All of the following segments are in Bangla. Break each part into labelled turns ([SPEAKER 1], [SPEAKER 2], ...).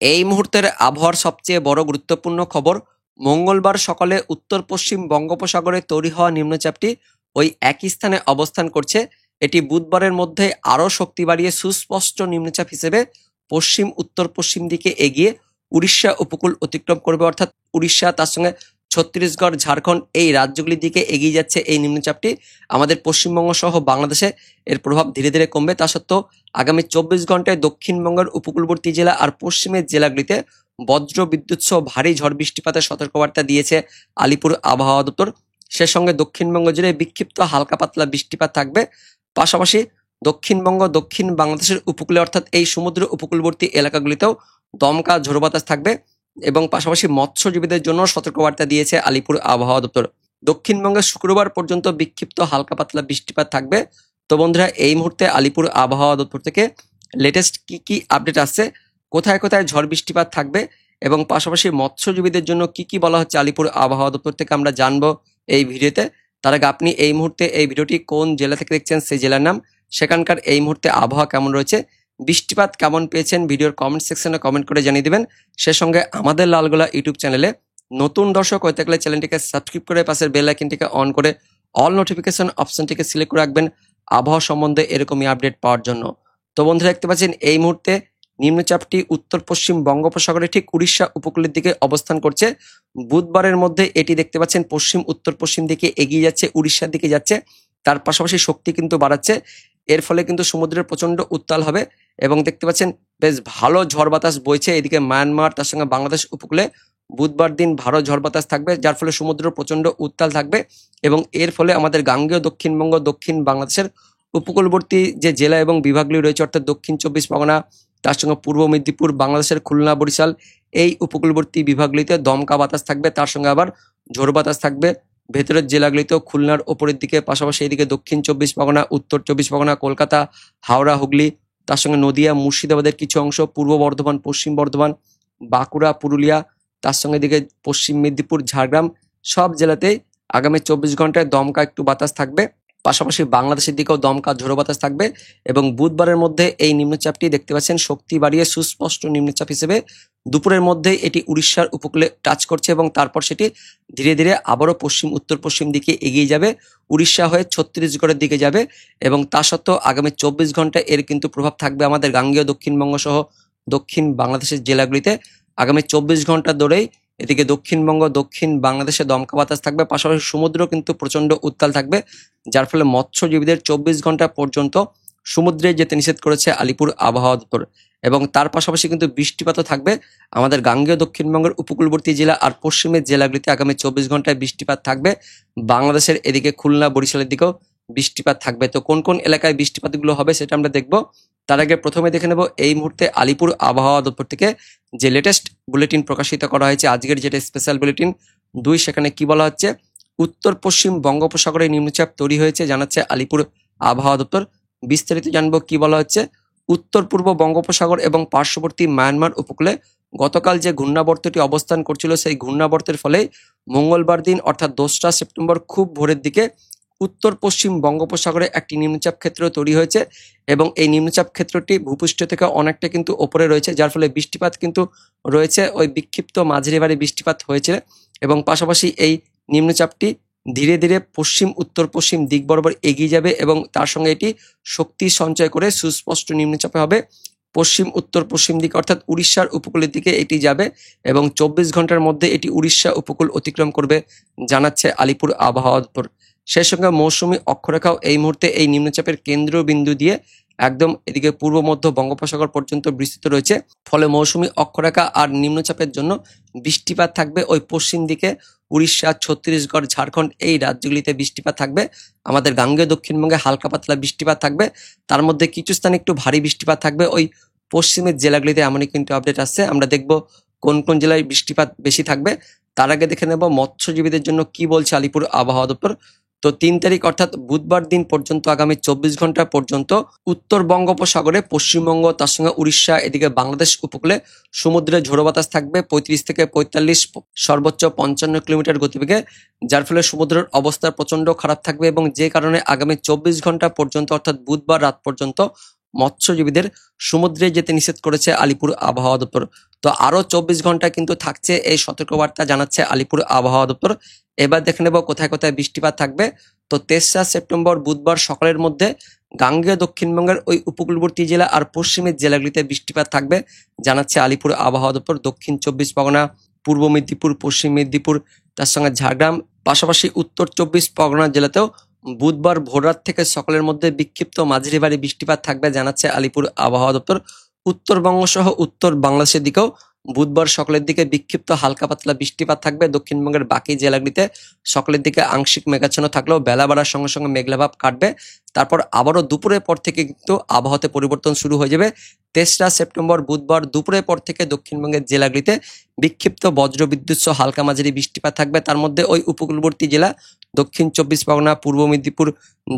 [SPEAKER 1] এই মুহূর্তের আবহাওয়ার সবচেয়ে বড় গুরুত্বপূর্ণ খবর, মঙ্গলবার সকালে উত্তর পশ্চিম বঙ্গোপসাগরে তৈরি হওয়া নিম্নচাপটি ওই একই স্থানে অবস্থান করছে। এটি বুধবারের মধ্যে আরও শক্তি বাড়িয়ে সুস্পষ্ট নিম্নচাপ হিসেবে পশ্চিম উত্তর পশ্চিম দিকে এগিয়ে উড়িষ্যা উপকূল অতিক্রম করবে, অর্থাৎ উড়িষ্যা তার সঙ্গে ছত্তিশগড়, ঝাড়খণ্ড এই রাজ্যগুলির দিকে এগিয়ে যাচ্ছে এই নিম্নচাপটি। আমাদের পশ্চিমবঙ্গ সহ বাংলাদেশে এর প্রভাব ধীরে ধীরে কমবে। তা সত্ত্বেও আগামী 24 ঘন্টায় দক্ষিণবঙ্গের উপকূলবর্তী জেলা আর পশ্চিমের জেলাগুলিতে বজ্র বিদ্যুৎ সহ ভারী ঝড় বৃষ্টিপাতের সতর্কবার্তা দিয়েছে আলিপুর আবহাওয়া দপ্তর। সে সঙ্গে দক্ষিণবঙ্গ জুড়ে বিক্ষিপ্ত হালকা পাতলা বৃষ্টিপাত থাকবে। পাশাপাশি দক্ষিণবঙ্গ, দক্ষিণ বাংলাদেশের উপকূলে অর্থাৎ এই সমুদ্র উপকূলবর্তী এলাকাগুলিতেও দমকা ঝোড়ো বাতাস থাকবে এবং পাশাপাশি মৎস্যজীবীদের জন্য সতর্কবার্তা দিয়েছে আলিপুর আবহাওয়া দপ্তর। দক্ষিণবঙ্গে শুক্রবার পর্যন্ত বিক্ষিপ্ত হালকা পাতলা বৃষ্টিপাত থাকবে। তো বন্ধুরা, এই মুহূর্তে আলিপুর আবহাওয়া দপ্তর থেকে লেটেস্ট কি কি আপডেট আসছে, কোথায় কোথায় ঝড় বৃষ্টিপাত থাকবে এবং পাশাপাশি মৎস্যজীবীদের জন্য কি কি বলা হচ্ছে আলিপুর আবহাওয়া দপ্তর থেকে আমরা জানবো এই ভিডিওতে। তার আগে আপনি এই মুহূর্তে এই ভিডিওটি কোন জেলা থেকে দেখছেন সেই জেলার নাম, সেখানকার এই মুহূর্তে আবহাওয়া কেমন রয়েছে, বৃষ্টিপাত কেমন পেয়েছেন ভিডিওর কমেন্ট সেকশনে কমেন্ট করে জানিয়ে দিবেন। সে সঙ্গে আমাদের লালগোলা ইউটিউব চ্যানেলে নতুন দর্শক হয়ে থাকলে চ্যানেলটিকে সাবস্ক্রাইব করে পাশের বেল আইকনটিকে অন করে অল নোটিফিকেশন অপশনটিকে সিলেক্ট করে রাখবেন আবহাওয়া সম্বন্ধে এরকমই আপডেট পাওয়ার জন্য। তো বন্ধুরা, দেখতে পাচ্ছেন এই মুহূর্তে নিম্নচাপটি উত্তর পশ্চিম বঙ্গোপসাগরে ঠিক উড়িষ্যা উপকূলের দিকে অবস্থান করছে। বুধবারের মধ্যে এটি দেখতে পাচ্ছেন পশ্চিম উত্তর পশ্চিম দিকে এগিয়ে যাচ্ছে, উড়িষ্যার দিকে যাচ্ছে। তার পাশাপাশি শক্তি কিন্তু বাড়াচ্ছে। এর ফলে কিন্তু সমুদ্রের প্রচন্ড উত্তাল হবে এবং দেখতে পাচ্ছেন বেশ ভালো ঝড় বাতাস বইছে এদিকে মায়ানমার তার সঙ্গে বাংলাদেশ উপকূলে। বুধবার দিন ভালো ঝড় বাতাস থাকবে, যার ফলে সমুদ্র প্রচন্ড উত্তাল থাকবে এবং এর ফলে আমাদের গাঙ্গেয় দক্ষিণবঙ্গ, দক্ষিণ বাংলাদেশের উপকূলবর্তী যে জেলা এবং বিভাগগুলি রয়েছে অর্থাৎ দক্ষিণ 24 পরগনা, তার সঙ্গে পূর্ব মেদিনীপুর, বাংলাদেশের খুলনা, বরিশাল এই উপকূলবর্তী বিভাগগুলিতে দমকা বাতাস থাকবে, তার সঙ্গে আবার ঝোড়ো বাতাস থাকবে। ভেতরের জেলাগুলিতেও খুলনার ওপরের দিকে, পাশাপাশি এদিকে দক্ষিণ 24 পরগনা, উত্তর 24 পরগনা, কলকাতা, হাওড়া, হুগলি, তার সঙ্গে নদিয়া, মুর্শিদাবাদের কিছু অংশ, পূর্ব বর্ধমান, পশ্চিম বর্ধমান, বাঁকুড়া, পুরুলিয়া, তার সঙ্গে এদিকে পশ্চিম মেদিনীপুর, ঝাড়গ্রাম সব জেলাতেই আগামী 24 ঘন্টায় দমকা একটু বাতাস থাকবে। পাশাপাশি বাংলাদেশের দিকেও দমকা ঝোড়ো বাতাস থাকবে এবং বুধবারের মধ্যে এই নিম্নচাপটি দেখতে পাচ্ছেন শক্তি বাড়িয়ে সুস্পষ্ট নিম্নচাপ হিসেবে দুপুরের মধ্যে এটি উড়িষ্যার উপকূলে টাচ করছে এবং তারপর সেটি ধীরে ধীরে আবারও পশ্চিম উত্তর পশ্চিম দিকে এগিয়ে যাবে, উড়িষ্যা হয়ে ছত্তিশগড়ের দিকে যাবে এবং তা সত্ত্বেও আগামী 24 ঘন্টায় এর কিন্তু প্রভাব থাকবে আমাদের গাঙ্গেয় দক্ষিণবঙ্গ সহ দক্ষিণ বাংলাদেশের জেলাগুলিতে। আগামী 24 ঘন্টা ধরেই এদিকে দক্ষিণবঙ্গ, দক্ষিণ বাংলাদেশে দমকা বাতাস থাকবে, পাশাপাশি সমুদ্র কিন্তু প্রচন্ড উত্তাল থাকবে, যার ফলে মৎস্যজীবীদের 24 ঘন্টা পর্যন্ত সমুদ্রে যেতে নিষেধ করেছে আলিপুর আবহাওয়া দপ্তর। এবং তার পাশাপাশি কিন্তু বৃষ্টিপাতও থাকবে আমাদের গাঙ্গেয় দক্ষিণবঙ্গের উপকূলবর্তী জেলা আর পশ্চিমের জেলাগুলিতে আগামী 24 ঘন্টায় বৃষ্টিপাত থাকবে। বাংলাদেশের এদিকে খুলনা, বরিশালের দিকেও বৃষ্টিপাত থাকবে। তো কোন কোন এলাকায় বৃষ্টিপাতগুলো হবে সেটা আমরা দেখব। তার আগে প্রথমে দেখে নেব এই মুহূর্তে আলিপুর আবহাওয়া দপ্তর থেকে যে লেটেস্ট বুলেটিন প্রকাশিত করা হয়েছে, আজকের যেটা স্পেশাল বুলেটিন 2, সেখানে কি বলা হচ্ছে, উত্তর পশ্চিম বঙ্গোপসাগরে নিম্নচাপ তৈরি হয়েছে জানাচ্ছে আলিপুর আবহাওয়া দপ্তর। বিস্তারিত জানবো কি বলা হচ্ছে। উত্তর পূর্ব বঙ্গোপসাগর এবং পার্শ্ববর্তী মায়ানমার উপকূলে গতকাল যে ঘূর্ণাবর্তটি অবস্থান করছিল সেই ঘূর্ণাবর্তের ফলে মঙ্গলবার দিন অর্থাৎ 2রা সেপ্টেম্বর খুব ভোরের দিকে উত্তর পশ্চিম বঙ্গোপসাগরে একটি নিম্নচাপ ক্ষেত্র তৈরি হয়েছে এবং এই নিম্নচাপ ক্ষেত্রটি ভূপৃষ্ঠ থেকে অনেকটা কিন্তু ওপরে রয়েছে, যার ফলে বৃষ্টিপাত কিন্তু রয়েছে, ওই বিক্ষিপ্ত মাঝারি ভারী বৃষ্টিপাত হয়েছে এবং পাশাপাশি এই নিম্নচাপটি ধীরে ধীরে পশ্চিম উত্তর পশ্চিম দিক বরাবর এগিয়ে যাবে এবং তার সঙ্গে এটি শক্তি সঞ্চয় করে সুস্পষ্ট নিম্নচাপে হবে। পশ্চিম উত্তর পশ্চিম দিকে অর্থাৎ উড়িষ্যার উপকূলের দিকে এটি যাবে এবং 24 ঘন্টার মধ্যে এটি উড়িষ্যা উপকূল অতিক্রম করবে জানাচ্ছে আলিপুর আবহাওয়া দপ্তর। সেই সঙ্গে মৌসুমী অক্ষরেখাও এই মুহূর্তে এই নিম্নচাপের কেন্দ্রবিন্দু দিয়ে একদম এদিকে পূর্ব মধ্য বঙ্গোপসাগর পর্যন্ত বিস্তৃত রয়েছে। ফলে মৌসুমী অক্ষরেখা আর নিম্নচাপের জন্য বৃষ্টিপাত থাকবে ওই পশ্চিম দিকে উড়িষ্যা, ছত্তিশগড়, ঝাড়খণ্ড এই রাজ্যগুলিতে বৃষ্টিপাত থাকবে। আমাদের গাঙ্গেয় দক্ষিণবঙ্গে হালকা পাতলা বৃষ্টিপাত থাকবে, তার মধ্যে কিছু স্থানে একটু ভারী বৃষ্টিপাত থাকবে ওই পশ্চিমের জেলাগুলিতে, এমনই কিন্তু আপডেট আসছে। আমরা দেখব কোন কোন জেলায় বৃষ্টিপাত বেশি থাকবে। তার আগে দেখে নেব মৎস্যজীবীদের জন্য কি বলছে আলিপুর আবহাওয়া দপ্তর। তো 3 তারিখ অর্থাৎ বুধবার দিন পর্যন্ত আগামী 24 ঘন্টা পর্যন্ত উত্তর বঙ্গোপসাগরে পশ্চিমবঙ্গ তার সঙ্গে উড়িষ্যা এদিকে বাংলাদেশ উপকূলে সমুদ্রে ঝোড়ো বাতাস থাকবে 35 থেকে 45, সর্বোচ্চ 55 কিলোমিটার গতিবেগে, যার ফলে সমুদ্রের অবস্থা প্রচন্ড খারাপ থাকবে এবং যে কারণে আগামী 24 ঘন্টা পর্যন্ত অর্থাৎ বুধবার রাত পর্যন্ত মৎস্যজীবীদের সমুদ্রে যেতে নিষেধ করেছে আলিপুর আবহাওয়া দপ্তর। তো আরো 24 ঘন্টা কিন্তু থাকছে এই সতর্কবার্তা জানাচ্ছে আলিপুর আবহাওয়া দপ্তর। এবার দেখে নেব কোথায় কোথায় বৃষ্টিপাত থাকবে। তো 3রা সেপ্টেম্বর বুধবার সকালের মধ্যে গাঙ্গেয় দক্ষিণবঙ্গের ওই উপকূলবর্তী জেলা আর পশ্চিমের জেলাগুলিতে বৃষ্টিপাত থাকবে জানাচ্ছে আলিপুর আবহাওয়া দপ্তর। দক্ষিণ 24 পরগনা, পূর্ব মেদিনীপুর, পশ্চিম মেদিনীপুর, তার সঙ্গে ঝাড়গ্রাম, পাশাপাশি উত্তর 24 পরগনা জেলাতেও বুধবার ভোররাত থেকে সকালের মধ্যে বিক্ষিপ্ত মাঝারি ভারী বৃষ্টিপাত থাকবে জানাচ্ছে আলিপুর আবহাওয়া দপ্তর। উত্তরবঙ্গ সহ উত্তর বাংলাদেশের দিকেও বুধবার সকালের দিকে বিক্ষিপ্ত হালকা পাতলা বৃষ্টিপাত থাকবে। দক্ষিণবঙ্গের বাকি জেলাগুলিতে সকালের দিকে আংশিক মেঘাচ্ছন্ন থাকলেও বেলা বাড়ার সঙ্গে সঙ্গে মেঘলাভাব কাটবে। তারপর আবারও দুপুরের পর থেকে কিন্তু আবহাওয়াতে পরিবর্তন শুরু হয়ে যাবে। 3রা সেপ্টেম্বর বুধবার দুপুরের পর থেকে দক্ষিণবঙ্গের জেলাগুলিতে বিক্ষিপ্ত বজ্র বিদ্যুৎ সহ হালকা মাঝারি বৃষ্টিপাত থাকবে। তার মধ্যে ওই উপকূলবর্তী জেলা দক্ষিণ 24 পরগনা, পূর্ব মেদিনীপুর,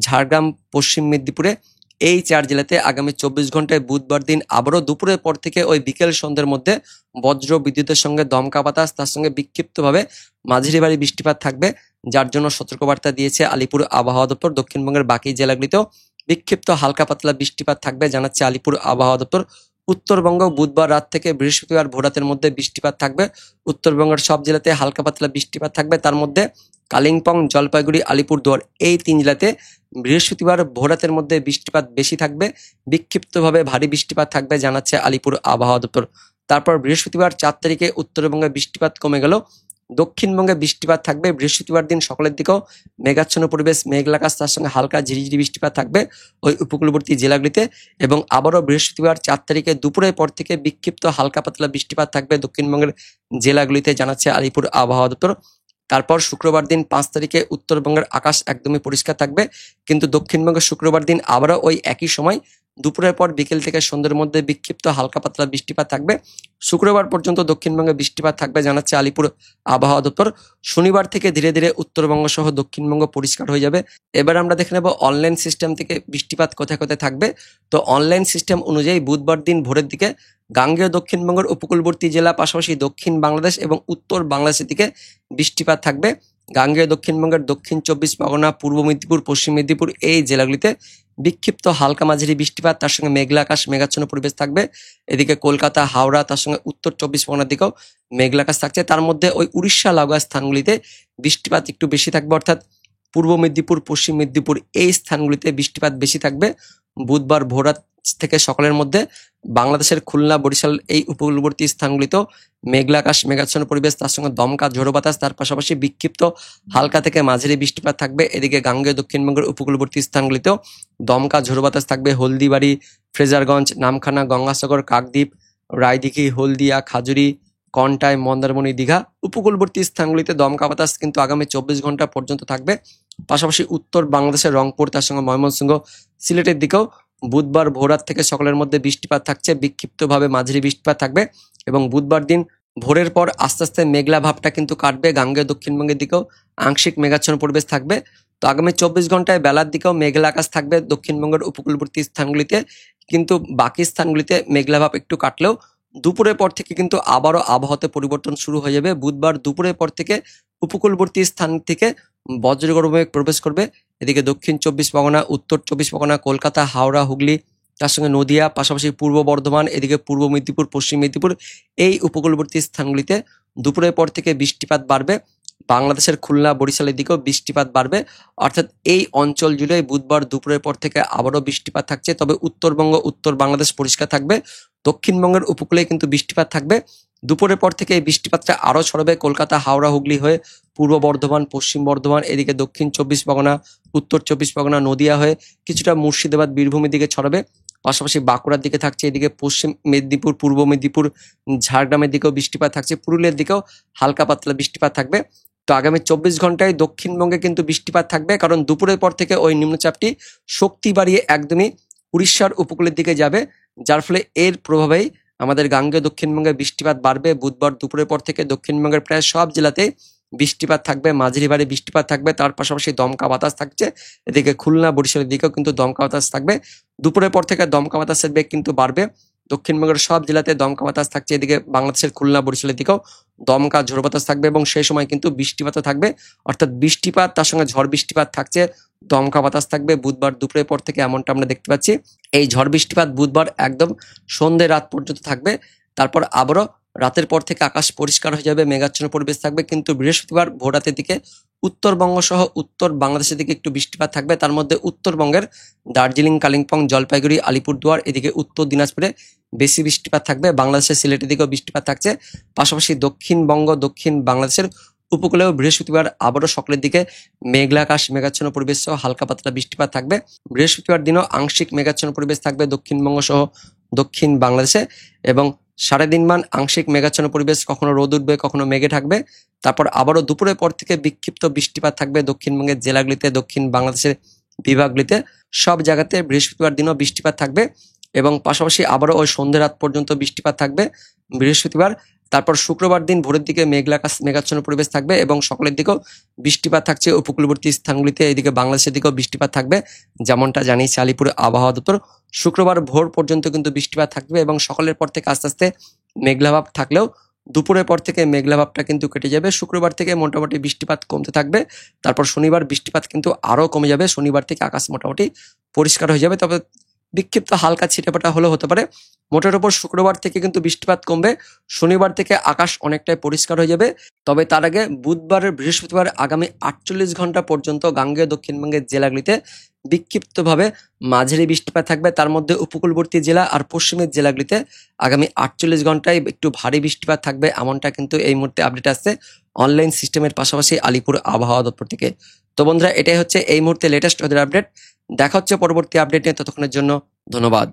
[SPEAKER 1] ঝাড়গ্রাম, পশ্চিম মেদিনীপুরে এই 4 জেলাতে আগামী 24 ঘন্টায় বুধবার দিন আবারও দুপুরের পর থেকে ওই বিকেল সন্ধ্যের মধ্যে বজ্র বিদ্যুতের সঙ্গে দমকা বাতাস, তার সঙ্গে বিক্ষিপ্তভাবে মাঝারি ভারী বৃষ্টিপাত থাকবে, যার জন্য সতর্কবার্তা দিয়েছে আলিপুর আবহাওয়া দপ্তর। দক্ষিণবঙ্গের বাকি জেলাগুলিতেও বিক্ষিপ্ত হালকা পাতলা বৃষ্টিপাত থাকবে জানাচ্ছে আলিপুর আবহাওয়া দপ্তর। উত্তরবঙ্গ বুধবার রাত থেকে বৃহস্পতিবার ভোরাতের মধ্যে বৃষ্টিপাত থাকবে। উত্তরবঙ্গের সব জেলাতে হালকা পাতলা বৃষ্টিপাত থাকবে। তার মধ্যে কালিম্পং, জলপাইগুড়ি, আলিপুরদুয়ার এই 3 জেলাতে বৃহস্পতিবার ভোরাতের মধ্যে বৃষ্টিপাত বেশি থাকবে, বিক্ষিপ্তভাবে ভারী বৃষ্টিপাত থাকবে জানাচ্ছে আলিপুর আবহাওয়া দপ্তর। তারপর বৃহস্পতিবার 4 তারিখে উত্তরবঙ্গে বৃষ্টিপাত কমে গেল, দক্ষিণবঙ্গে বৃষ্টিপাত থাকবে। বৃহস্পতিবার দিন সকালের দিকেও মেঘাচ্ছন্ন পরিবেশ, মেঘলা আকাশ, তার সঙ্গে হালকা ঝিরিঝিরি বৃষ্টিপাত থাকবে ওই উপকূলবর্তী জেলাগুলিতে। এবং আবারও বৃহস্পতিবার 4 তারিখে দুপুরের পর থেকে বিক্ষিপ্ত হালকা পাতলা বৃষ্টিপাত থাকবে দক্ষিণবঙ্গের জেলাগুলিতে জানাচ্ছে আলিপুর আবহাওয়া দপ্তর। তারপর শুক্রবার দিন 5 তারিখে উত্তরবঙ্গের আকাশ একদমই পরিষ্কার থাকবে, কিন্তু দক্ষিণবঙ্গের শুক্রবার দিন আবারও ওই একই সময় দুপুরের পর বিকেল থেকে সন্ধ্যের মধ্যে বিক্ষিপ্ত হালকা পাতলা বৃষ্টিপাত থাকবে। শুক্রবার পর্যন্ত দক্ষিণবঙ্গে বৃষ্টিপাত থাকবে জানাচ্ছে আলিপুর আবহাওয়া দপ্তর। শনিবার থেকে ধীরে ধীরে উত্তরবঙ্গ সহ দক্ষিণবঙ্গ পরিষ্কার হয়ে যাবে। এবার আমরা দেখে নেব অনলাইন সিস্টেম থেকে বৃষ্টিপাত কোথায় কোথায় থাকবে। তো অনলাইন সিস্টেম অনুযায়ী বুধবার দিন ভোরের দিকে গাঙ্গেয় দক্ষিণবঙ্গের উপকূলবর্তী জেলা, পাশাপাশি দক্ষিণ বাংলাদেশ এবং উত্তর বাংলাদেশের দিকে বৃষ্টিপাত থাকবে। গাঙ্গেয় দক্ষিণবঙ্গের দক্ষিণ 24 পরগনা, পূর্ব মেদিনীপুর, পশ্চিম মেদিনীপুর এই জেলাগুলিতে বিক্ষিপ্ত হালকা মাঝারি বৃষ্টিপাত, তার সঙ্গে মেঘলা আকাশ, মেঘাচ্ছন্ন পরিবেশ থাকবে। এদিকে কলকাতা, হাওড়া, তার সঙ্গে উত্তর 24 পরগনার দিকেও মেঘলা আকাশ থাকছে। তার মধ্যে ওই উড়িষ্যা লাগোয়া স্থানগুলিতে বৃষ্টিপাত একটু বেশি থাকবে, অর্থাৎ পূর্ব মেদিনীপুর, পশ্চিম মেদিনীপুর এই স্থানগুলিতে বৃষ্টিপাত বেশি থাকবে বুধবার ভোররাত থেকে সকালের মধ্যে। বাংলাদেশের খুলনা, বরিশাল এই উপকূলবর্তী স্থানগুলিতেও মেঘলা আকাশ, মেঘাচ্ছন্ন পরিবেশ, তার সঙ্গে দমকা ঝোড়ো বাতাস, তার পাশাপাশি বিক্ষিপ্ত হালকা থেকে মাঝারি বৃষ্টিপাত থাকবে। এদিকে গাঙ্গেয় দক্ষিণবঙ্গের উপকূলবর্তী স্থানগুলিতেও দমকা ঝোড়ো বাতাস থাকবে। হলদিবাড়ি, ফ্রেজারগঞ্জ, নামখানা, গঙ্গাসাগর, কাকদ্বীপ, রায়দিঘি, হলদিয়া, খাজুরি, কন্টাই, মন্দারমণি, দীঘা উপকূলবর্তী স্থানগুলিতে দমকা বাতাস কিন্তু আগামী 24 ঘন্টা পর্যন্ত থাকবে। পাশাপাশি উত্তর বাংলাদেশের রংপুর, তার সঙ্গে ময়মনসিংহ, সিলেটের দিকেও বুধবার ভোররাত থেকে সকালের মধ্যে বৃষ্টিপাত থাকছে, বিক্ষিপ্তভাবে মাঝারি বৃষ্টিপাত থাকবে। এবং বুধবার দিন ভোরের পর আস্তে আস্তে মেঘলা ভাবটা কিন্তু কাটবে। গাঙ্গেয় দক্ষিণবঙ্গের দিকেও আংশিক মেঘাচ্ছন্ন পরিবেশ থাকবে। তো আগামী 24 ঘন্টায় বেলার দিকেও মেঘলা আকাশ থাকবে দক্ষিণবঙ্গের উপকূলবর্তী স্থানগুলিতে, কিন্তু বাকি স্থানগুলিতে মেঘলা ভাব একটু কাটলেও দুপুরের পর থেকে কিন্তু আবারও আবহাওয়াতে পরিবর্তন শুরু হয়ে যাবে। বুধবার দুপুরের পর থেকে উপকূলবর্তী স্থান থেকে বজ্রগর্ভ মেঘ প্রবেশ করবে। এদিকে দক্ষিণ 24 পরগনা, উত্তর 24 পরগনা, কলকাতা, হাওড়া, হুগলি, তার সঙ্গে নদিয়া, পাশাপাশি পূর্ব বর্ধমান, এদিকে পূর্ব মেদিনীপুর, পশ্চিম মেদিনীপুর এই উপকূলবর্তী স্থানগুলিতে দুপুরের পর থেকে বৃষ্টিপাত বাড়বে। বাংলাদেশের খুলনা, বরিশালের দিকেও বৃষ্টিপাত বাড়বে, অর্থাৎ এই অঞ্চল জুড়ে বুধবার দুপুরের পর থেকে আবারও বৃষ্টিপাত থাকছে। তবে উত্তরবঙ্গ, উত্তর বাংলাদেশ পরিষ্কার থাকবে। দক্ষিণবঙ্গের উপকূলে কিন্তু বৃষ্টিপাত থাকবে। দুপুরের পর থেকে এই বৃষ্টিপাতটা আরও ছড়াবে কলকাতা, হাওড়া, হুগলি হয়ে পূর্ব বর্ধমান, পশ্চিম বর্ধমান, এদিকে দক্ষিণ 24 পরগনা, উত্তর 24 পরগনা, নদিয়া হয়ে কিছুটা মুর্শিদাবাদ, বীরভূমের দিকে ছড়াবে। পাশাপাশি বাঁকুড়ার দিকে থাকছে, এদিকে পশ্চিম মেদিনীপুর, পূর্ব মেদিনীপুর, ঝাড়গ্রামের দিকেও বৃষ্টিপাত থাকছে, পুরুলিয়ার দিকেও হালকা পাতলা বৃষ্টিপাত থাকবে। তো আগামী 24 ঘন্টায় দক্ষিণবঙ্গে কিন্তু বৃষ্টিপাত থাকবে, কারণ দুপুরের পর থেকে ওই নিম্নচাপটি শক্তি বাড়িয়ে একদমই উড়িষ্যার উপকূলের দিকে যাবে, যার ফলে এর প্রভাবেই আমাদের গাঙ্গেয় দক্ষিণবঙ্গে বৃষ্টিপাত বাড়বে। বুধবার দুপুরের পর থেকে দক্ষিণবঙ্গের প্রায় সব জেলাতে বৃষ্টিপাত থাকবে, মাঝারি ভারী বৃষ্টিপাত থাকবে, তার পাশাপাশি দমকা বাতাস থাকছে। এদিকে খুলনা, বরিশালের দিকেও কিন্তু দমকা বাতাস থাকবে। দুপুরের পর থেকে দমকা বাতাসের বেগ কিন্তু বাড়বে, দক্ষিণবঙ্গের সব জেলাতে দমকা বাতাস থাকছে। এদিকে বাংলাদেশের খুলনা, বরিশালের দিকেও দমকা ঝোড়ো বাতাস থাকবে এবং সেই সময় কিন্তু বৃষ্টিপাতও থাকবে, অর্থাৎ বৃষ্টিপাত তার সঙ্গে ঝড় বৃষ্টিপাত থাকছে, দমকা বাতাস থাকবে বুধবার দুপুরের পর থেকে, এমনটা আমরা দেখতে পাচ্ছি। এই ঝড় বৃষ্টিপাত বুধবার একদম সন্ধ্যে রাত পর্যন্ত থাকবে, তারপর আবারও রাতের পর থেকে আকাশ পরিষ্কার হয়ে যাবে, মেঘাচ্ছন্ন পরিবেশ থাকবে, কিন্তু বৃহস্পতিবার ভোর রাতের দিকে উত্তরবঙ্গ সহ উত্তর বাংলাদেশের দিকে একটু বৃষ্টিপাত থাকবে। তার মধ্যে উত্তরবঙ্গের দার্জিলিং, কালিম্পং, জলপাইগুড়ি, আলিপুরদুয়ার এদিকে উত্তর দিনাজপুরে বেশি বৃষ্টিপাত থাকবে। বাংলাদেশের সিলেটের দিকেও বৃষ্টিপাত থাকছে। পাশাপাশি দক্ষিণবঙ্গ, দক্ষিণ বাংলাদেশের উপকূলেও বৃহস্পতিবার আবারও সকালের দিকে মেঘলা আকাশ, মেঘাচ্ছন্ন পরিবেশ সহ হালকা পাতলা বৃষ্টিপাত থাকবে। বৃহস্পতিবার দিনও আংশিক মেঘাচ্ছন্ন পরিবেশ থাকবে দক্ষিণবঙ্গ সহ দক্ষিণ বাংলাদেশে, এবং 3.5 মান আংশিক মেঘাচ্ছন্ন পরিবেশ, কখনো রোদ উঠবে, কখনো মেঘে থাকবে। তারপর আবারও দুপুরের পর থেকে বিক্ষিপ্ত বৃষ্টিপাত থাকবে দক্ষিণবঙ্গের জেলাগুলিতে, দক্ষিণ বাংলাদেশের বিভাগগুলিতে, সব জায়গাতে বৃহস্পতিবার দিনও বৃষ্টিপাত থাকবে। এবং পাশাপাশি আবারও ওই সন্ধ্যে রাত পর্যন্ত বৃষ্টিপাত থাকবে বৃহস্পতিবার। তারপর শুক্রবার দিন ভোরের দিকে মেঘলা আকাশ, মেঘাচ্ছন্ন পরিবেশ থাকবে এবং সকালের দিকেও বৃষ্টিপাত থাকছে উপকূলবর্তী স্থানগুলিতে, এইদিকে বাংলাদেশের দিকেও বৃষ্টিপাত থাকবে, যেমনটা জানিয়েছে আলিপুর আবহাওয়া দপ্তর। শুক্রবার ভোর পর্যন্ত কিন্তু বৃষ্টিপাত থাকবে এবং সকালের পর থেকে আস্তে আস্তে মেঘলাভাব থাকলেও দুপুরের পর থেকে মেঘলাভাবটা কিন্তু কেটে যাবে। শুক্রবার থেকে মোটামুটি বৃষ্টিপাত কমতে থাকবে। তারপর শনিবার বৃষ্টিপাত কিন্তু আরও কমে যাবে। শনিবার থেকে আকাশ মোটামুটি পরিষ্কার হয়ে যাবে, তবে বিক্ষিপ্ত হালকা ছিটেফোঁটা হলেও হতে পারে। মোটের ওপর শুক্রবার থেকে কিন্তু বৃষ্টিপাত কমবে, শনিবার থেকে আকাশ অনেকটাই পরিষ্কার হয়ে যাবে। তবে তার আগে বুধবারের বৃহস্পতিবার আগামী 48 ঘন্টা পর্যন্ত গাঙ্গেয় দক্ষিণবঙ্গের জেলাগুলিতে বিক্ষিপ্তভাবে মাঝারি বৃষ্টিপাত থাকবে। তার মধ্যে উপকূলবর্তী জেলা আর পশ্চিমের জেলাগুলিতে আগামী 48 ঘন্টায় একটু ভারী বৃষ্টিপাত থাকবে, এমনটা কিন্তু এই মুহূর্তে আপডেট আসছে অনলাইন সিস্টেমের পাশাপাশি আলিপুর আবহাওয়া দপ্তর থেকে। তো বন্ধুরা, এটাই হচ্ছে এই মুহূর্তে লেটেস্ট ওয়েদার আপডেট। দেখা হচ্ছে পরবর্তী আপডেট নিয়ে, ততক্ষণের জন্য ধন্যবাদ।